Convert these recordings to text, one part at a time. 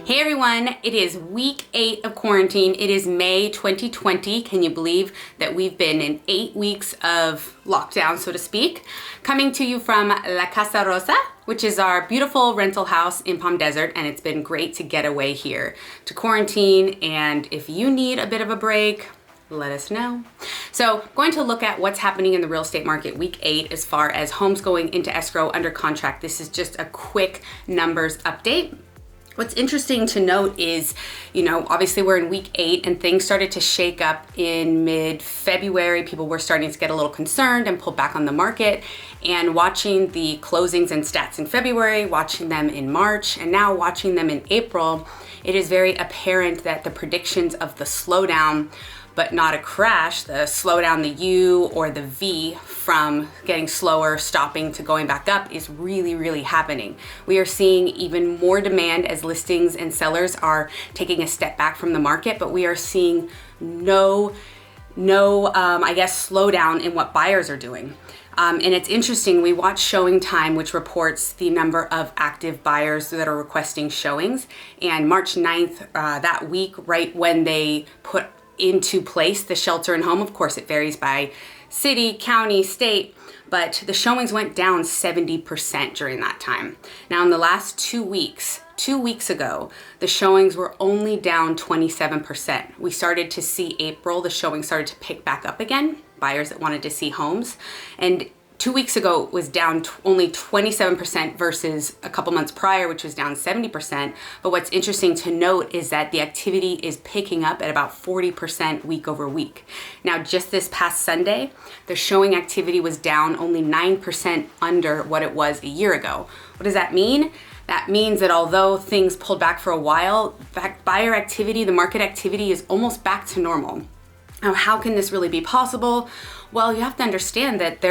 Hey everyone, it is week 8 of quarantine. It is May 2020. Can you believe that we've been in 8 weeks of lockdown, so to speak? Coming to you from La Casa Rosa, which is our beautiful rental house in Palm Desert, and it's been great to get away here to quarantine. And if you need a bit of a break, let us know. So going to look at what's happening in the real estate market week 8 as far as homes going into escrow under contract. This is just a quick numbers update. What's interesting to note is, obviously we're in week 8 and things started to shake up in mid-February. People were starting to get a little concerned and pull back on the market. And watching the closings and stats in February, watching them in March, and now watching them in April, it is very apparent that the predictions of the slowdown, but not a crash, the slowdown, the U or the V from getting slower, stopping to going back up is really, really happening. We are seeing even more demand as listings and sellers are taking a step back from the market, but we are seeing no slowdown in what buyers are doing. And it's interesting, we watch ShowingTime, which reports the number of active buyers that are requesting showings. And March 9th, that week, right when they put into place the shelter and home, of course it varies by city, county, state, but the showings went down 70% during that time. Now in the last 2 weeks ago, the showings were only down 27%. We started to see April, the showings started to pick back up again, buyers that wanted to see homes. And 2 weeks ago it was down only 27% versus a couple months prior, which was down 70%. But what's interesting to note is that the activity is picking up at about 40% week over week. Now, just this past Sunday, the showing activity was down only 9% under what it was a year ago. What does that mean? That means that although things pulled back for a while, buyer activity, the market activity is almost back to normal. Now, how can this really be possible? Well, you have to understand that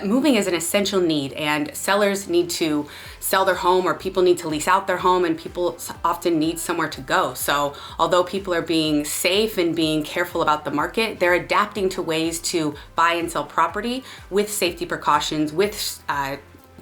moving is an essential need, and sellers need to sell their home, or people need to lease out their home, and people often need somewhere to go. So although people are being safe and being careful about the market, they're adapting to ways to buy and sell property with safety precautions, with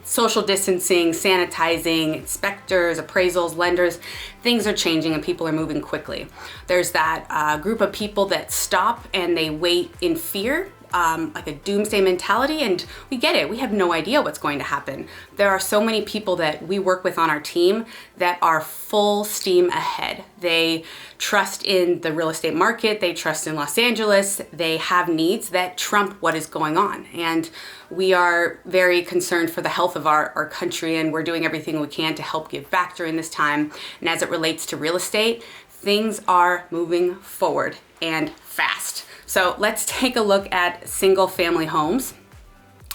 social distancing, sanitizing, inspectors, appraisals, lenders. Things are changing and people are moving quickly. There's that group of people that stop and they wait in fear, like a doomsday mentality, and we get it. We have no idea what's going to happen. There are so many people that we work with on our team that are full steam ahead. They trust in the real estate market, they trust in Los Angeles, they have needs that trump what is going on. And we are very concerned for the health of our country, and we're doing everything we can to help give back during this time. And as it relates to real estate, things are moving forward and fast. So let's take a look at single family homes.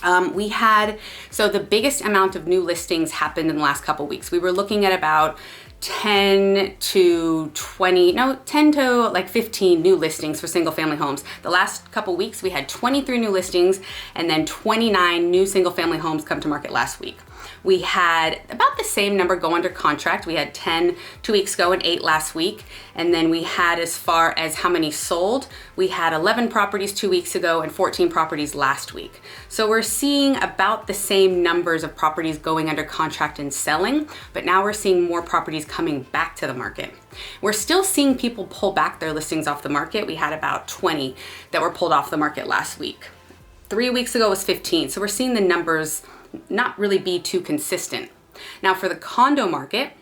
The biggest amount of new listings happened in the last couple weeks. We were looking at about 10 to 15 new listings for single family homes. The last couple weeks we had 23 new listings and then 29 new single family homes come to market last week. We had about the same number go under contract. We had 10 2 weeks ago and 8 last week. And then we had, as far as how many sold, we had 11 properties 2 weeks ago and 14 properties last week. So we're seeing about the same numbers of properties going under contract and selling, but now we're seeing more properties coming back to the market. We're still seeing people pull back their listings off the market. We had about 20 that were pulled off the market last week. 3 weeks ago was 15. So we're seeing the numbers not really be too consistent. Now for the condo market,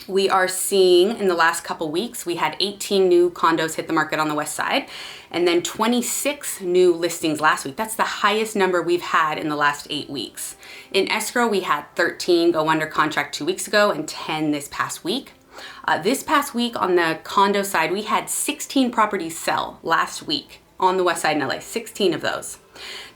we are seeing in the last couple weeks, we had 18 new condos hit the market on the west side, and then 26 new listings last week. That's the highest number we've had in the last 8 weeks. In escrow, we had 13 go under contract 2 weeks ago and 10 this past week. This past week on the condo side, we had 16 properties sell last week on the west side in LA, 16 of those.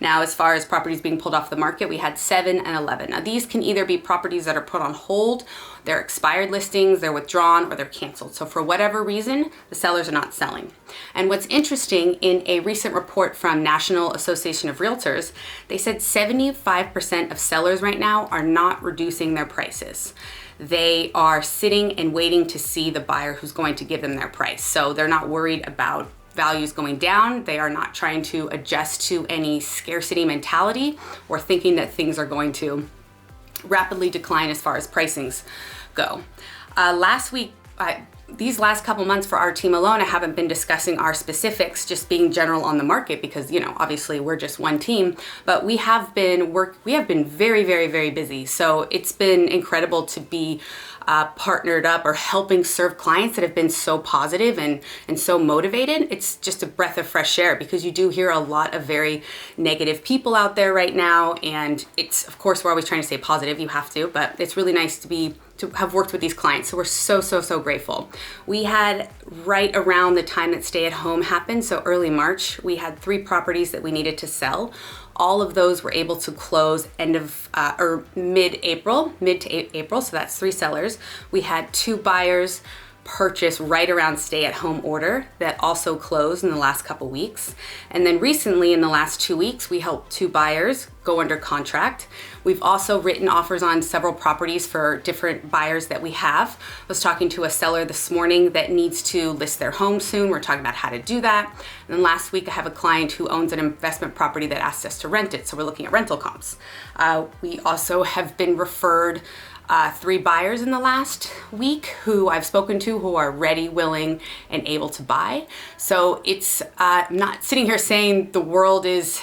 Now, as far as properties being pulled off the market, we had 7 and 11. Now, these can either be properties that are put on hold, they're expired listings, they're withdrawn, or they're canceled. So for whatever reason, the sellers are not selling. And what's interesting, in a recent report from National Association of Realtors, they said 75% of sellers right now are not reducing their prices. They are sitting and waiting to see the buyer who's going to give them their price. So they're not worried about values going down. They are not trying to adjust to any scarcity mentality or thinking that things are going to rapidly decline as far as pricings go. Last week, these last couple months for our team alone, I haven't been discussing our specifics, just being general on the market because, obviously we're just one team, but we have been very, very, very busy. So it's been incredible to be partnered up or helping serve clients that have been so positive and so motivated. It's just a breath of fresh air because you do hear a lot of very negative people out there right now. And it's, of course, we're always trying to stay positive. You have to, but it's really nice to have worked with these clients. So we're so grateful. We had right around the time that stay at home happened, so early March, we had 3 properties that we needed to sell. All of those were able to close mid-April, so that's 3 sellers. We had 2 buyers purchase right around stay-at-home order that also closed in the last couple weeks. And then recently, in the last 2 weeks, we helped 2 buyers go under contract. We've also written offers on several properties for different buyers that we have. I was talking to a seller this morning that needs to list their home soon. We're talking about how to do that. And then last week, I have a client who owns an investment property that asked us to rent it. So we're looking at rental comps. We also have been referred 3 buyers in the last week who I've spoken to who are ready, willing, and able to buy. So it's I'm not sitting here saying the world is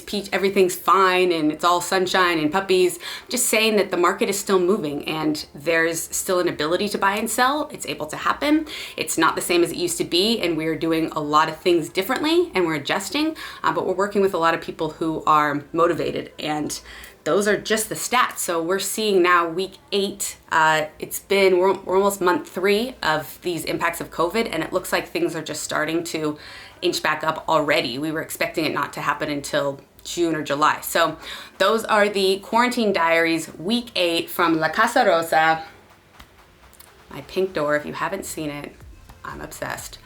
peach, everything's fine and it's all sunshine and puppies. I'm just saying that the market is still moving and there's still an ability to buy and sell. It's able to happen. It's not the same as it used to be, and we're doing a lot of things differently and we're adjusting, but we're working with a lot of people who are motivated, and those are just the stats. So we're seeing now week 8, we're almost month 3 of these impacts of COVID, and it looks like things are just starting to inch back up already. We were expecting it not to happen until June or July. So those are the Quarantine Diaries week 8 from La Casa Rosa. My pink door, if you haven't seen it, I'm obsessed.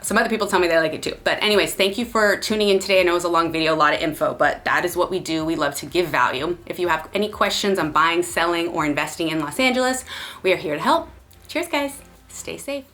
Some other people tell me they like it too. But anyways, thank you for tuning in today. I know it was a long video, a lot of info, but that is what we do. We love to give value. If you have any questions on buying, selling, or investing in Los Angeles, we are here to help. Cheers, guys. Stay safe.